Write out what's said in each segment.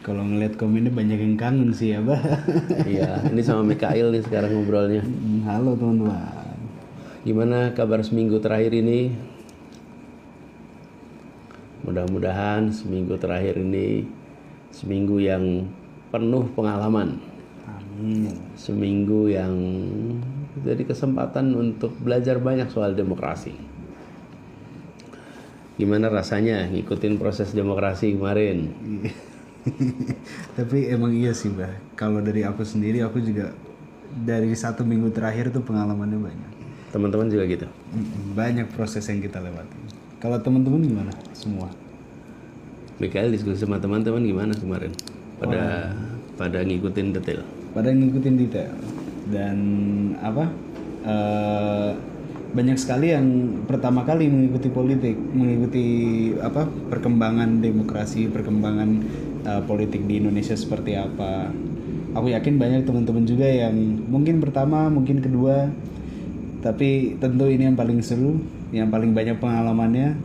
Kalau ngeliat komennya banyak yang kangen sih ya, Bah. Iya, ini sama Mikail nih sekarang ngobrolnya. Halo teman-teman. Gimana kabar seminggu terakhir ini? Mudah-mudahan seminggu terakhir ini seminggu yang penuh pengalaman. Amin. Seminggu yang jadi kesempatan untuk belajar banyak soal demokrasi. Gimana rasanya ngikutin proses demokrasi kemarin? Tapi emang iya sih, Bah. Kalau dari aku sendiri, aku juga dari 1 minggu terakhir tuh pengalamannya banyak. Teman-teman juga gitu? Banyak proses yang kita lewati. Kalau teman-teman gimana semua? Mikael diskusi sama teman-teman gimana kemarin? Pada ngikutin detail. Pada ngikutin detail. Dan apa? Banyak sekali yang pertama kali mengikuti politik, mengikuti apa perkembangan demokrasi, perkembangan politik di Indonesia seperti apa. Aku yakin banyak teman-teman juga yang mungkin pertama, mungkin kedua, tapi tentu ini yang paling seru, yang paling banyak pengalamannya,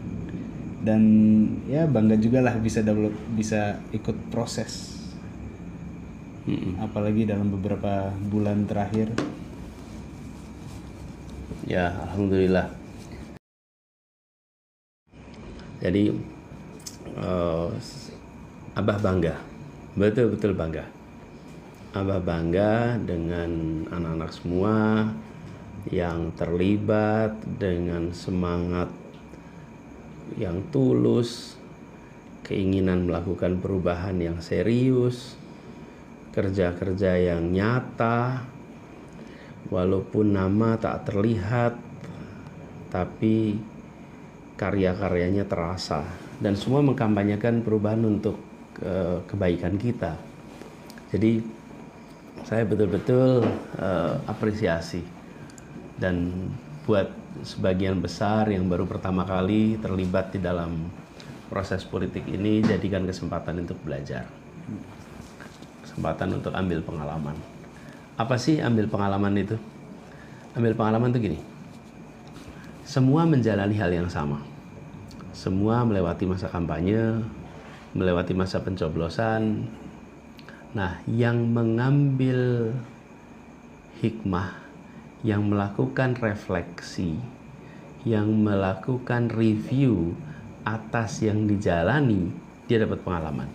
dan ya bangga juga lah bisa ikut proses. Apalagi dalam beberapa bulan terakhir. Ya, alhamdulillah. Jadi Abah bangga, betul-betul bangga. Abah bangga dengan anak-anak semua yang terlibat dengan semangat yang tulus, keinginan melakukan perubahan yang serius, kerja-kerja yang nyata, walaupun nama tak terlihat, tapi karya-karyanya terasa, dan semua mengkampanyekan perubahan untuk kebaikan kita. Jadi saya betul-betul apresiasi, dan buat sebagian besar yang baru pertama kali terlibat di dalam proses politik ini, jadikan kesempatan untuk belajar, kesempatan untuk ambil pengalaman. Apa sih ambil pengalaman itu? Ambil pengalaman itu gini, semua menjalani hal yang sama, semua melewati masa kampanye, melewati masa pencoblosan. Nah, yang mengambil hikmah, yang melakukan refleksi, yang melakukan review atas yang dijalani, dia dapat pengalaman.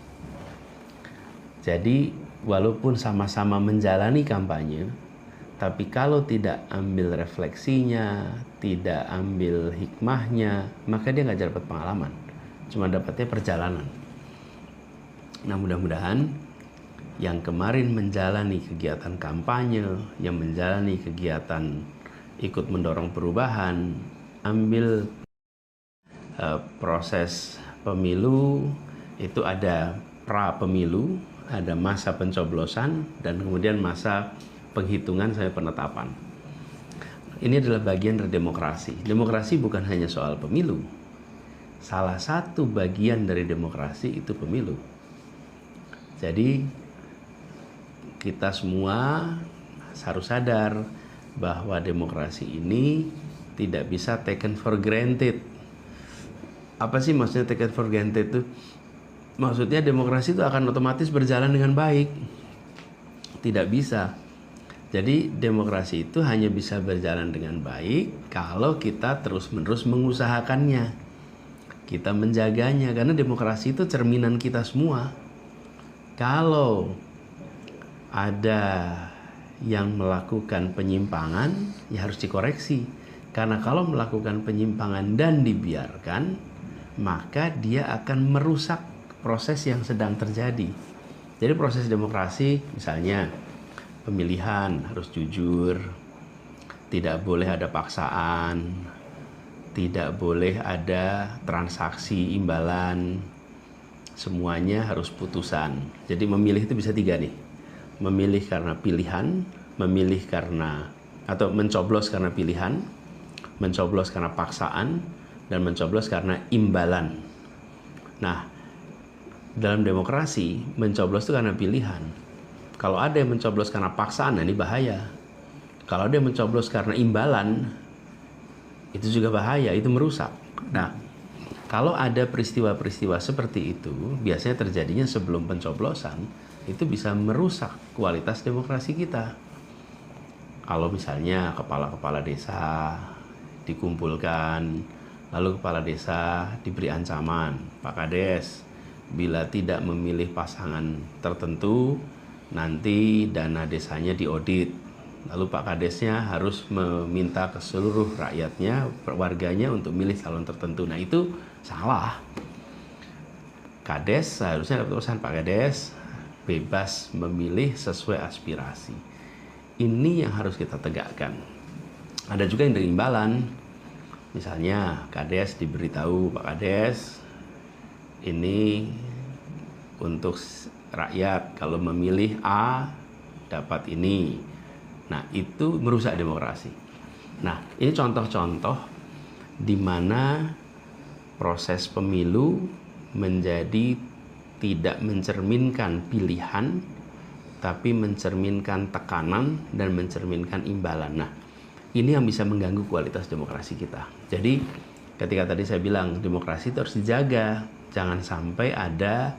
Jadi walaupun sama-sama menjalani kampanye, tapi kalau tidak ambil refleksinya, tidak ambil hikmahnya, maka dia nggak dapat pengalaman, cuma dapatnya perjalanan. Nah, mudah-mudahan yang kemarin menjalani kegiatan kampanye, yang menjalani kegiatan ikut mendorong perubahan, ambil proses pemilu, itu ada pra pemilu, ada masa pencoblosan, dan kemudian masa penghitungan sampai penetapan. Ini adalah bagian dari demokrasi. Demokrasi bukan hanya soal pemilu. Salah satu bagian dari demokrasi itu pemilu. Jadi kita semua harus sadar bahwa demokrasi ini tidak bisa taken for granted. Apa sih maksudnya taken for granted itu? Maksudnya demokrasi itu akan otomatis berjalan dengan baik. Tidak bisa. Jadi demokrasi itu hanya bisa berjalan dengan baik kalau kita terus-menerus mengusahakannya. Kita menjaganya, karena demokrasi itu cerminan kita semua. Kalau ada yang melakukan penyimpangan, ya harus dikoreksi. Karena kalau melakukan penyimpangan dan dibiarkan, maka dia akan merusak proses yang sedang terjadi. Jadi proses demokrasi, misalnya pemilihan harus jujur, tidak boleh ada paksaan, tidak boleh ada transaksi imbalan, semuanya harus putusan. Jadi memilih itu bisa 3 nih. Memilih karena pilihan, memilih karena atau mencoblos karena pilihan, mencoblos karena paksaan, dan mencoblos karena imbalan. Nah, dalam demokrasi mencoblos itu karena pilihan. Kalau ada yang mencoblos karena paksaan, ini bahaya. Kalau ada yang mencoblos karena imbalan, itu juga bahaya, itu merusak. Nah, Kalau ada peristiwa-peristiwa seperti itu, biasanya terjadinya sebelum pencoblosan, itu bisa merusak kualitas demokrasi kita. Kalau misalnya kepala-kepala desa dikumpulkan, lalu kepala desa diberi ancaman, Pak Kades, bila tidak memilih pasangan tertentu, nanti dana desanya diaudit. Lalu Pak Kadesnya harus meminta ke seluruh rakyatnya, warganya untuk milih calon tertentu. Nah itu salah. Kades seharusnya dapat pesan, Pak Kades bebas memilih sesuai aspirasi. Ini yang harus kita tegakkan. Ada juga yang dari imbalan. Misalnya Kades diberitahu, Pak Kades ini untuk rakyat kalau memilih A dapat ini. Nah itu merusak demokrasi. Nah ini contoh-contoh di mana proses pemilu menjadi tidak mencerminkan pilihan, tapi mencerminkan tekanan dan mencerminkan imbalan. Nah ini yang bisa mengganggu kualitas demokrasi kita. Jadi ketika tadi saya bilang demokrasi itu harus dijaga, jangan sampai ada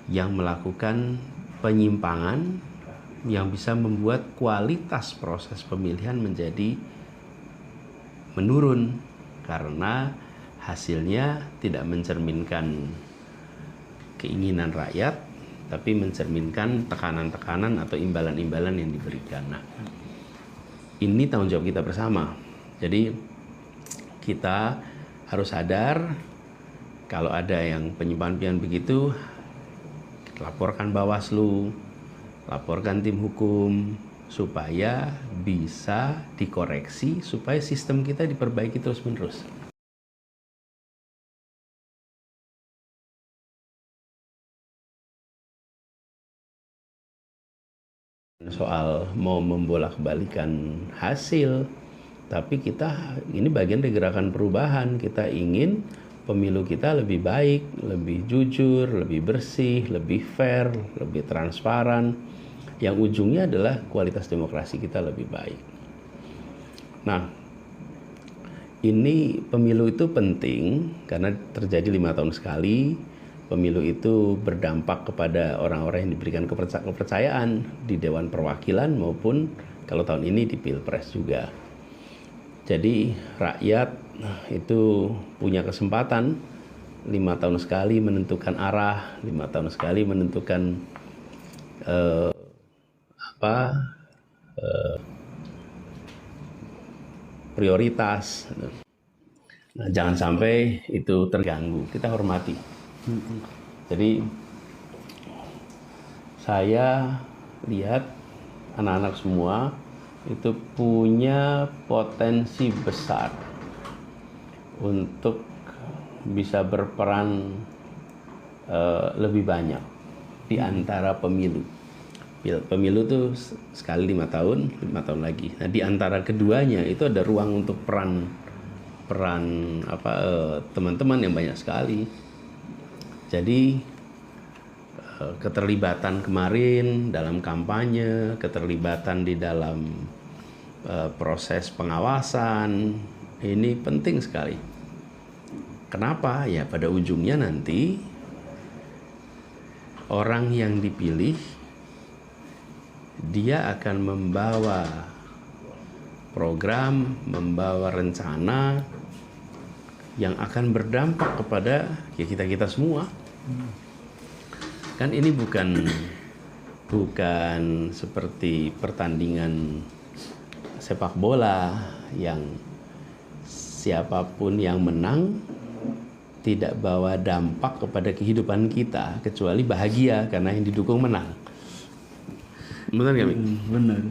yang melakukan penyimpangan yang bisa membuat kualitas proses pemilihan menjadi menurun karena hasilnya tidak mencerminkan keinginan rakyat, tapi mencerminkan tekanan-tekanan atau imbalan-imbalan yang diberikan. Nah, ini tanggung jawab kita bersama. Jadi kita harus sadar kalau ada yang penyimpangan begitu, laporkan Bawaslu, laporkan tim hukum supaya bisa dikoreksi, supaya sistem kita diperbaiki terus-menerus. Soal mau membolak-balikan hasil, tapi kita ini bagian dari gerakan perubahan. Kita ingin pemilu kita lebih baik, lebih jujur, lebih bersih, lebih fair, lebih transparan. Yang ujungnya adalah kualitas demokrasi kita lebih baik. Nah, ini pemilu itu penting karena terjadi 5 tahun sekali. Pemilu itu berdampak kepada orang-orang yang diberikan kepercayaan di Dewan Perwakilan maupun kalau tahun ini di Pilpres juga. Jadi rakyat itu punya kesempatan 5 tahun sekali menentukan arah, 5 tahun sekali menentukan prioritas. Nah, jangan sampai itu terganggu. Kita hormati. Jadi saya lihat anak-anak semua itu punya potensi besar untuk bisa berperan lebih banyak di antara pemilu. Pemilu tuh sekali 5 tahun, 5 tahun lagi. Nah di antara keduanya itu ada ruang untuk peran teman-teman yang banyak sekali. Jadi keterlibatan kemarin dalam kampanye, keterlibatan di dalam proses pengawasan, ini penting sekali. Kenapa? Ya pada ujungnya nanti orang yang dipilih dia akan membawa program, membawa rencana yang akan berdampak kepada ya kita semua. Kan ini bukan seperti pertandingan sepak bola yang siapapun yang menang tidak bawa dampak kepada kehidupan kita kecuali bahagia karena yang didukung menang. Benar nggak, Mik? Benar.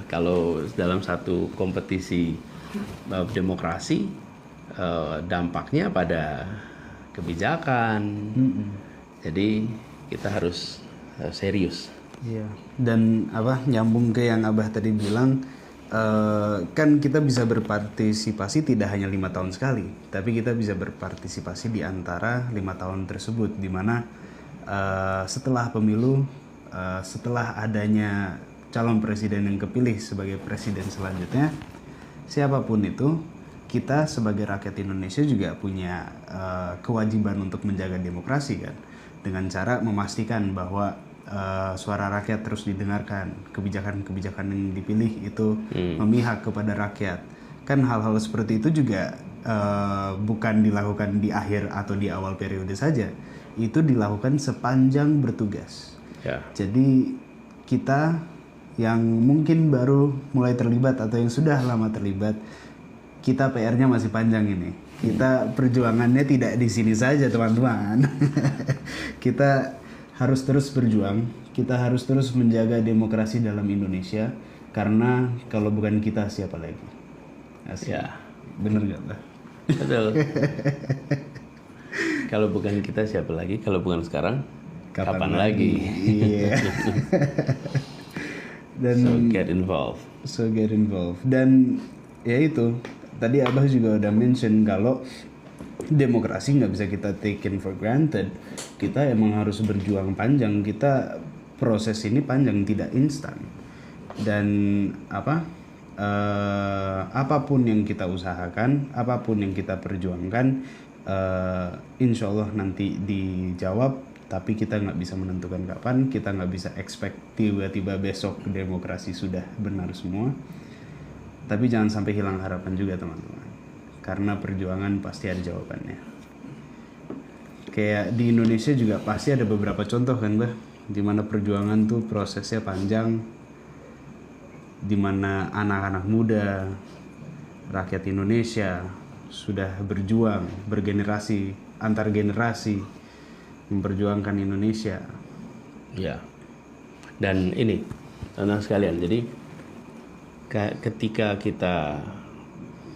Kalau dalam satu kompetisi demokrasi dampaknya pada kebijakan. Jadi kita harus serius. Iya. Dan nyambung ke yang Abah tadi bilang, kan kita bisa berpartisipasi tidak hanya 5 tahun sekali, tapi kita bisa berpartisipasi di antara 5 tahun tersebut, di mana setelah pemilu, setelah adanya calon presiden yang kepilih sebagai presiden selanjutnya, siapapun itu kita sebagai rakyat Indonesia juga punya kewajiban untuk menjaga demokrasi kan, dengan cara memastikan bahwa suara rakyat terus didengarkan, kebijakan-kebijakan yang dipilih itu memihak kepada rakyat. Kan hal-hal seperti itu juga bukan dilakukan di akhir atau di awal periode saja, itu dilakukan sepanjang bertugas. Jadi kita yang mungkin baru mulai terlibat atau yang sudah lama terlibat, kita PR-nya masih panjang ini. Kita perjuangannya tidak di sini saja teman-teman. Kita harus terus berjuang, kita harus terus menjaga demokrasi dalam Indonesia, karena kalau bukan kita siapa lagi? Asik. Ya. Bener gak Mbak? Betul. Kalau bukan kita siapa lagi? Kalau bukan sekarang, kapan lagi? Iya. Dan so get involved. Dan ya itu, tadi Abah juga udah mention kalau demokrasi nggak bisa kita taken for granted. Kita emang harus berjuang panjang. Kita proses ini panjang, tidak instan. Dan apapun yang kita usahakan, apapun yang kita perjuangkan, insya Allah nanti dijawab. Tapi kita nggak bisa menentukan kapan, kita nggak bisa expect tiba-tiba besok demokrasi sudah benar semua. Tapi jangan sampai hilang harapan juga teman-teman, karena perjuangan pasti ada jawabannya. Kayak di Indonesia juga pasti ada beberapa contoh kan Bah, dimana perjuangan tuh prosesnya panjang, dimana anak-anak muda, rakyat Indonesia sudah berjuang bergenerasi, antar generasi, memperjuangkan Indonesia. Ya. Dan ini teman-teman sekalian, jadi ketika kita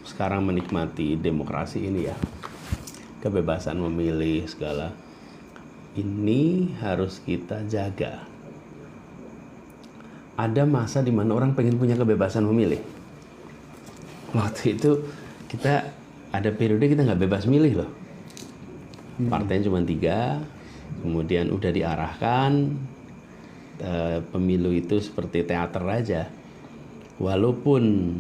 sekarang menikmati demokrasi ini ya, kebebasan memilih segala, ini harus kita jaga. Ada masa di mana orang pengen punya kebebasan memilih. Waktu itu kita ada periode kita nggak bebas milih loh. Partainya cuma 3, kemudian udah diarahkan, pemilu itu seperti teater aja. Walaupun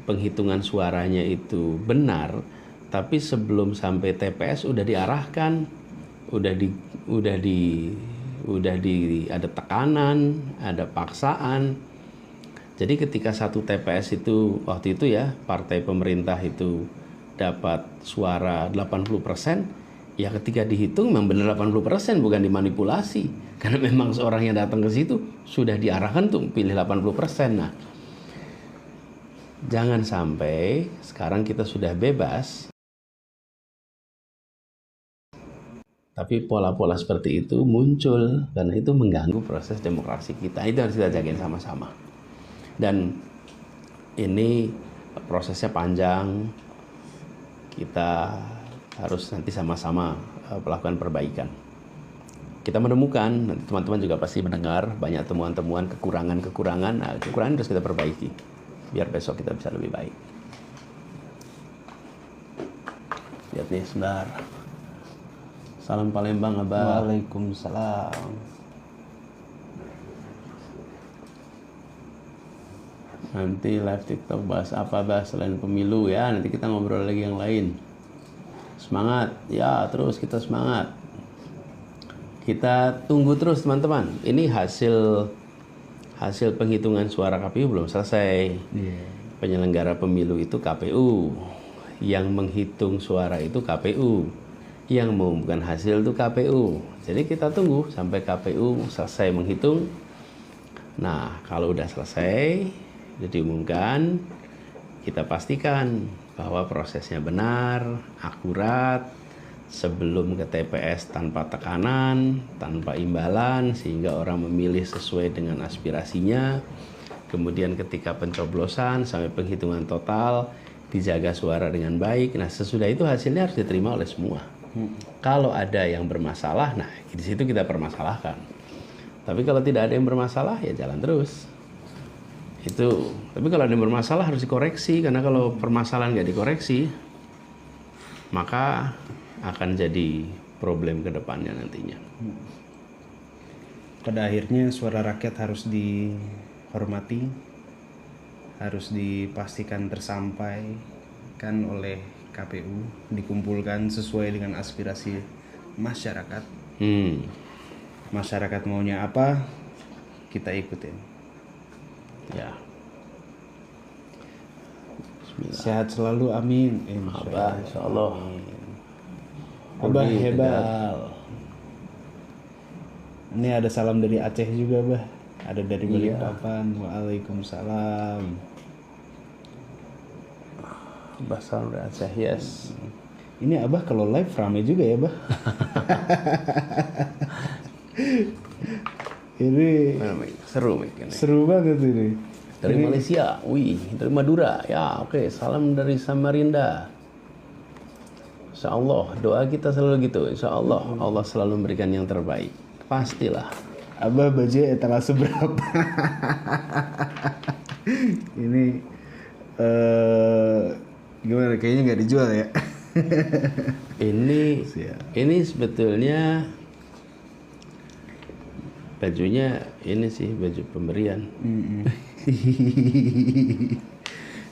penghitungan suaranya itu benar, tapi sebelum sampai TPS udah diarahkan, ada tekanan, ada paksaan. Jadi ketika satu TPS itu waktu itu ya, partai pemerintah itu dapat suara 80%, ya ketika dihitung memang benar 80%, bukan dimanipulasi. Karena memang seorang yang datang ke situ sudah diarahkan tuh pilih 80%. Nah, jangan sampai sekarang kita sudah bebas, tapi pola-pola seperti itu muncul, karena itu mengganggu proses demokrasi kita. Itu harus kita jagain sama-sama. Dan ini prosesnya panjang, kita harus nanti sama-sama melakukan perbaikan. Kita menemukan, nanti teman-teman juga pasti mendengar banyak temuan-temuan kekurangan-kekurangan. Nah, kekurangan harus kita perbaiki biar besok kita bisa lebih baik. Lihat nih sebentar. Salam Palembang Abah. Waalaikumsalam. Nanti live TikTok bahas apa selain pemilu ya. Nanti kita ngobrol lagi yang lain. Semangat, ya terus kita semangat. Kita tunggu terus teman-teman. Ini hasil penghitungan suara KPU belum selesai. Penyelenggara pemilu itu KPU, yang menghitung suara itu KPU, yang mengumumkan hasil itu KPU. Jadi kita tunggu sampai KPU selesai menghitung. Nah, kalau udah selesai, udah diumumkan, kita pastikan bahwa prosesnya benar, akurat, sebelum ke TPS tanpa tekanan, tanpa imbalan, sehingga orang memilih sesuai dengan aspirasinya. Kemudian ketika pencoblosan sampai penghitungan total, dijaga suara dengan baik. Nah, sesudah itu hasilnya harus diterima oleh semua. Kalau ada yang bermasalah, nah di situ kita permasalahkan. Tapi kalau tidak ada yang bermasalah, ya jalan terus. Itu. Tapi kalau ada yang bermasalah harus dikoreksi, karena kalau permasalahan nggak dikoreksi, maka akan jadi problem ke depannya nantinya. Pada akhirnya suara rakyat harus dihormati, harus dipastikan tersampai, dibuatkan oleh KPU, dikumpulkan sesuai dengan aspirasi masyarakat. Masyarakat maunya apa, kita ikutin. Ya. Sehat selalu, amin. Abah, insyaallah. Abah Pergi hebat. Tegal. Ini ada salam dari Aceh juga, Bah. Ada dari Balikpapan. Waalaikumsalam. Abah salam dari Aceh, yes. Ini Abah kalau live rame juga ya, Bah. Ini Seru Mik ini. seru banget ini. Dari Malaysia, wih, dari Madura. Ya, oke. Salam dari Samarinda. Insya Allah, doa kita selalu gitu. Insya Allah, Allah selalu memberikan yang terbaik. Pastilah. Abah baju etalase berapa? Ini gimana? Kayaknya nggak dijual ya. Ini sebetulnya bajunya ini sih baju pemberian.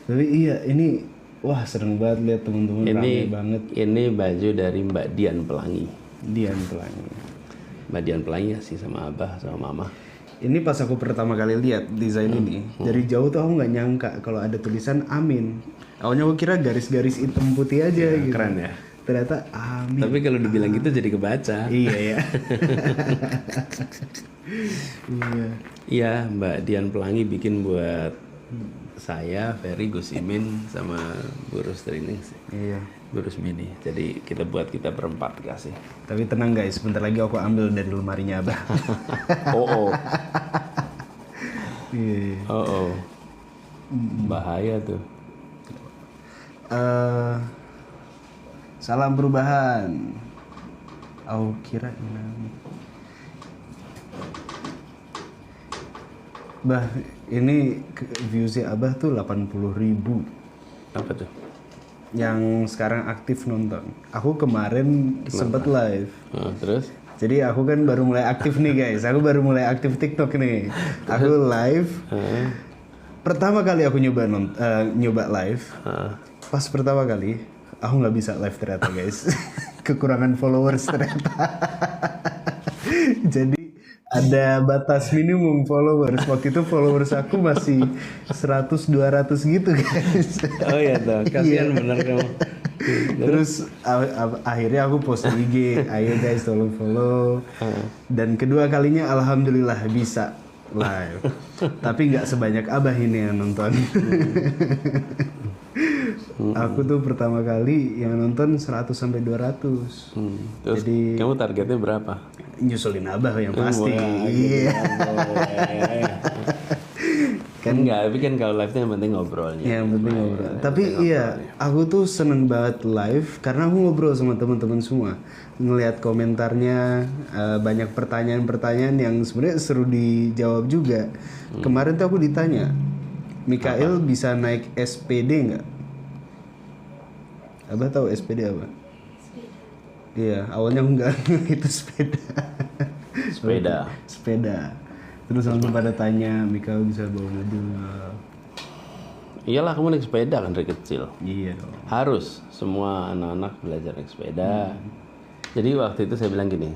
Tapi iya, ini wah seneng banget lihat teman-teman rame banget. Ini baju dari Mbak Dian Pelangi. Dian Pelangi. Mbak Dian Pelangi ya sih sama Abah sama Mama. Ini pas aku pertama kali lihat desain ini, dari jauh tuh aku nggak nyangka kalau ada tulisan Amin. Awalnya aku kira garis-garis hitam putih aja gitu. Keren ya. Ternyata Amin. Tapi kalau dibilang gitu jadi kebaca. Iya ya. Iya. Iya, Mbak Dian Pelangi bikin buat saya, Ferry, Gus Imin sama Bu Rustrini sih. Iya. Bu Rusmini. Jadi kita berempat kasih. Tapi tenang guys, sebentar lagi aku ambil dari lemarinya Abah. Oh. Iya. Oh. Bahaya tuh. Salam perubahan. Aku kira ini. Bah, ini viewsnya Abah tuh 80.000. Apa tuh? Yang sekarang aktif nonton. Aku kemarin sempet live. Terus? Jadi aku kan baru mulai aktif nih guys. Aku baru mulai aktif TikTok nih. Aku live. Pertama kali aku nyoba live. Pas pertama kali aku nggak bisa live ternyata guys. Kekurangan followers ternyata. Jadi ada batas minimum followers. Waktu itu followers aku masih 100-200 gitu guys. Oh iya tuh, kasihan bener kamu. Terus akhirnya aku post di IG, ayo guys tolong follow. Dan kedua kalinya alhamdulillah bisa live. Tapi nggak sebanyak Abah ini yang nonton. Aku tuh pertama kali yang nonton 100-200. Terus Jadi kamu targetnya berapa? Nyusulin Abah yang pasti. Iya. Kan enggak, tapi kan kalau live-nya yang penting ngobrolnya. Yang penting ngobrol. Tapi iya, aku tuh seneng banget live karena aku ngobrol sama teman-teman semua. Ngelihat komentarnya, banyak pertanyaan-pertanyaan yang sebenarnya seru dijawab juga. Kemarin tuh aku ditanya, Mikael bisa naik SPD nggak? Abah tahu SPD apa? Iya, awalnya aku nggak itu sepeda. Terus langsung pada tanya, Mikael bisa bawa mobil nggak? Iyalah, kamu naik sepeda kan dari kecil. Iya dong. Harus semua anak-anak belajar naik sepeda. Jadi waktu itu saya bilang gini,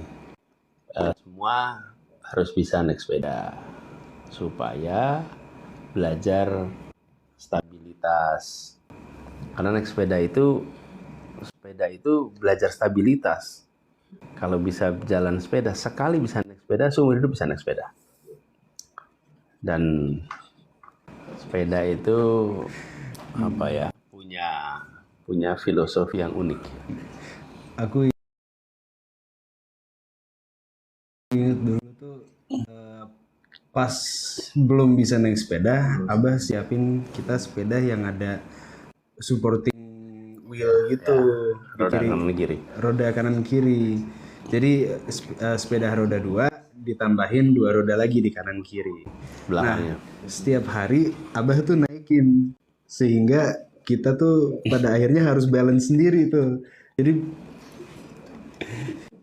semua harus bisa naik sepeda supaya belajar stabilitas. Karena naik sepeda itu belajar stabilitas. Kalau bisa jalan sepeda, sekali bisa naik sepeda, seumur hidup bisa naik sepeda. Dan sepeda itu punya filosofi yang unik. Aku ingat dulu tuh pas belum bisa naik sepeda, Abah siapin kita sepeda yang ada supporting wheel gitu, Roda kanan kiri. Roda kanan kiri. Jadi sepeda roda 2 ditambahin 2 roda lagi di kanan kiri. Belakangnya. Nah, setiap hari Abah tuh naikin sehingga kita tuh pada akhirnya harus balance sendiri tuh. Jadi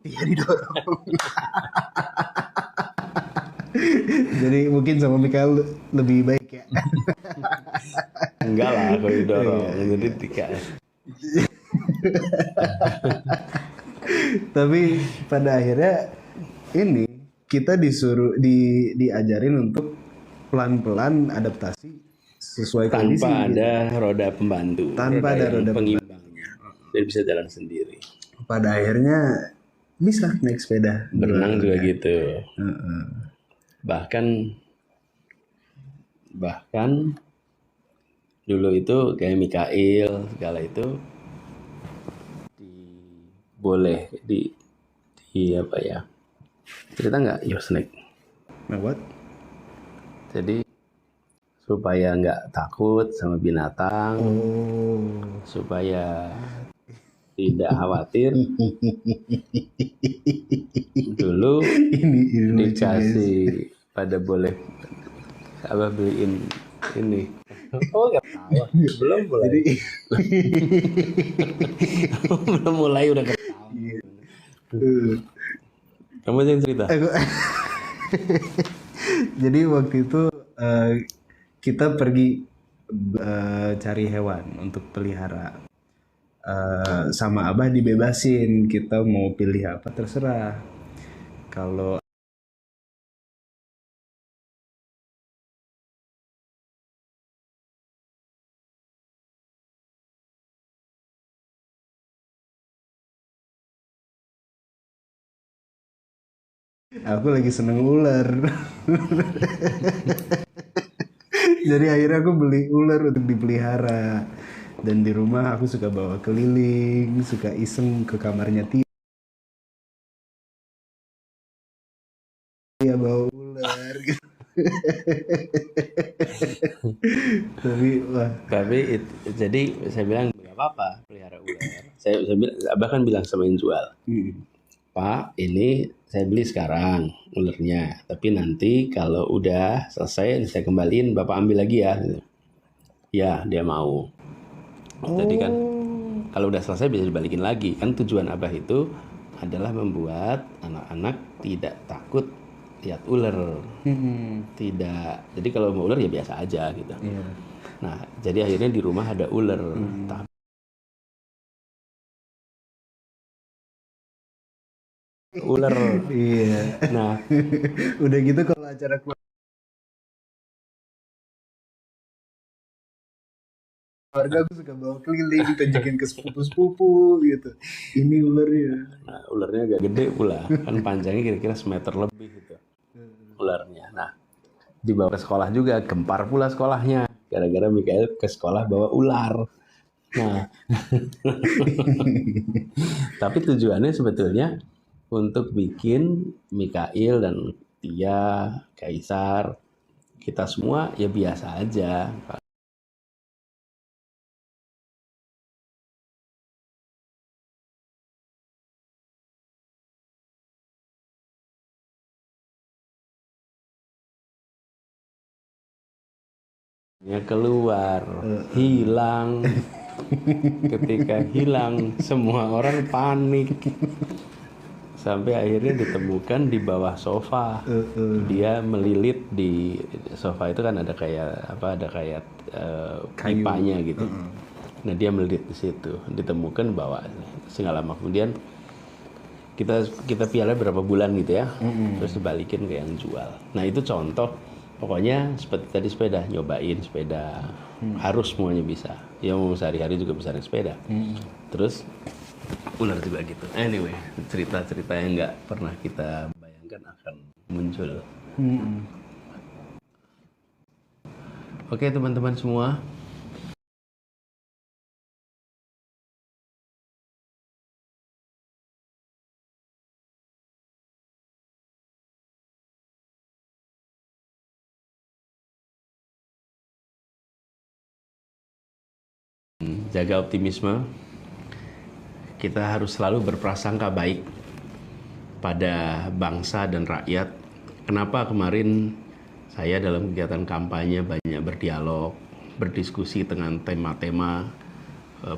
dia didorong. Jadi mungkin sama Mikael lebih baik ya. enggak lah kalau didorong. Jadi tiga. Tapi pada akhirnya ini kita diajarin untuk pelan-pelan adaptasi sesuai kondisi. Tanpa ada roda pembantu. Tanpa ada roda pengimbangnya. Jadi bisa jalan sendiri. Pada akhirnya bisa naik sepeda. Berenang juga gitu. Bahkan dulu itu kayak Mikail segala itu boleh di apa ya, cerita nggak Yosnek? Nah, what? Jadi supaya nggak takut sama binatang, supaya tidak khawatir, dulu ini dikasih pada boleh apa beliin ini. Oh nggak tahu, belum mulai. Jadi belum mulai udah ketawa. Kamu yang cerita. Jadi waktu itu kita pergi cari hewan untuk pelihara. Sama Abah dibebasin, kita mau pilih apa terserah. Kalau aku lagi seneng ular. Jadi akhirnya aku beli ular untuk dipelihara. Dan di rumah aku suka bawa keliling, suka iseng ke kamarnya Tia bawa ular gitu. Tapi jadi saya bilang nggak apa-apa pelihara ular. Saya bahkan bilang sama yang jual, Pak, ini saya beli sekarang ularnya, tapi nanti kalau udah selesai saya kembaliin, Bapak ambil lagi ya. Ya, dia mau. Jadi kan kalau udah selesai bisa dibalikin lagi. Kan tujuan Abah itu adalah membuat anak-anak tidak takut lihat ular. Tidak. Jadi kalau mau ular ya biasa aja gitu. Nah, jadi akhirnya di rumah ada ular. Ular. Iya. Nah, udah gitu kalau acara keluarga aku suka bawa keliling, tunjukin ke sepupu-sepupu gitu. Ini ularnya. Nah, ularnya agak gede pula, kan panjangnya kira-kira semeter lebih gitu. Ularnya. Nah, dibawa ke sekolah juga, gempar pula sekolahnya. Gara-gara Mikail ke sekolah bawa ular. Nah, tapi tujuannya sebetulnya untuk bikin Mikail dan Tia, Kaisar, kita semua ya biasa aja. Keluar, hilang. Ketika hilang, semua orang panik. Sampai akhirnya ditemukan di bawah sofa. Dia melilit di sofa itu kan ada kayak apa? Ada kayak pipanya gitu. Nah, dia melilit di situ. Ditemukan bawa. Nggak lama kemudian kita piala berapa bulan gitu ya. Terus dibalikin ke yang jual. Nah, itu contoh. Pokoknya seperti tadi sepeda, nyobain sepeda. Harus semuanya bisa. Ya mau sehari-hari juga bisa naik sepeda. Terus ular juga gitu. Anyway, cerita-cerita yang nggak pernah kita bayangkan akan muncul. Oke, teman-teman semua. Jaga optimisme. Kita harus selalu berprasangka baik pada bangsa dan rakyat. Kenapa kemarin saya dalam kegiatan kampanye banyak berdialog, berdiskusi dengan tema-tema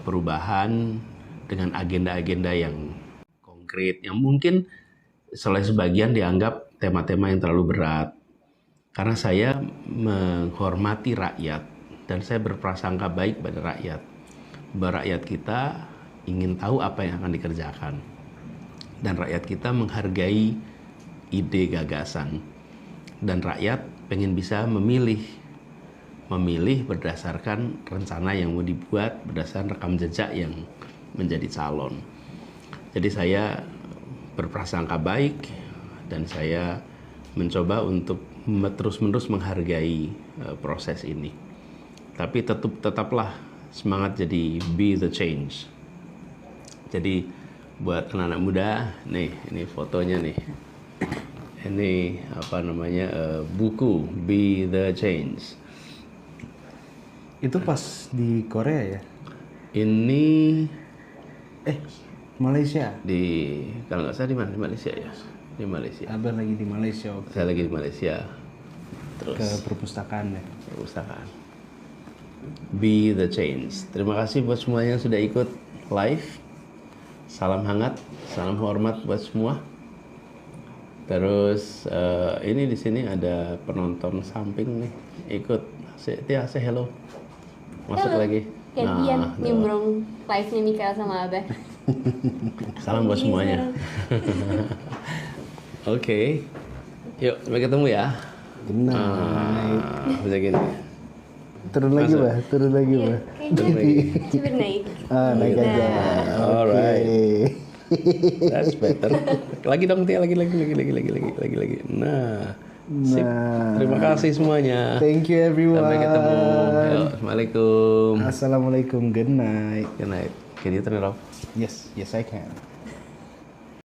perubahan dengan agenda-agenda yang konkret, yang mungkin oleh sebagian dianggap tema-tema yang terlalu berat. Karena saya menghormati rakyat dan saya berprasangka baik pada rakyat. Bahwa rakyat kita ingin tahu apa yang akan dikerjakan. Dan rakyat kita menghargai ide gagasan. Dan rakyat pengen bisa memilih berdasarkan rencana yang mau dibuat, berdasarkan rekam jejak yang menjadi calon. Jadi saya berprasangka baik dan saya mencoba untuk terus-menerus menghargai proses ini. Tapi tetaplah semangat, jadi be the change. Jadi buat anak-anak muda, nih ini fotonya nih. Ini apa namanya, buku Be the Change. Itu pas di Korea ya? Ini Malaysia. kalau nggak salah di mana? Di Malaysia ya. Di Malaysia. Abah lagi di Malaysia waktu Saya lagi di Malaysia. Terus ke perpustakaan ya. perpustakaan. Be the change. Terima kasih buat semuanya yang sudah ikut live. Salam hangat, salam hormat buat semua. Terus ini di sini ada penonton samping nih, ikut. Tia, say hello. Masuk Halo. lagi. Gantian tuh. nimbrung live-nya Mikael sama Abah. Salam buat semuanya. Oke. Yuk, sampai ketemu ya. Benar. Bisa gini. Turun lagi, Bah. Turun lagi, Bah. Turun lagi. Coba naik. Naik aja. Alright. Oke. That's better. Lagi dong, Tia, lagi. Nah. Sip. Terima kasih semuanya. Thank you everyone. Sampai ketemu. Yuk, Assalamualaikum. Assalamualaikum. Good night. Good night. Can you turn it off? Yes, I can.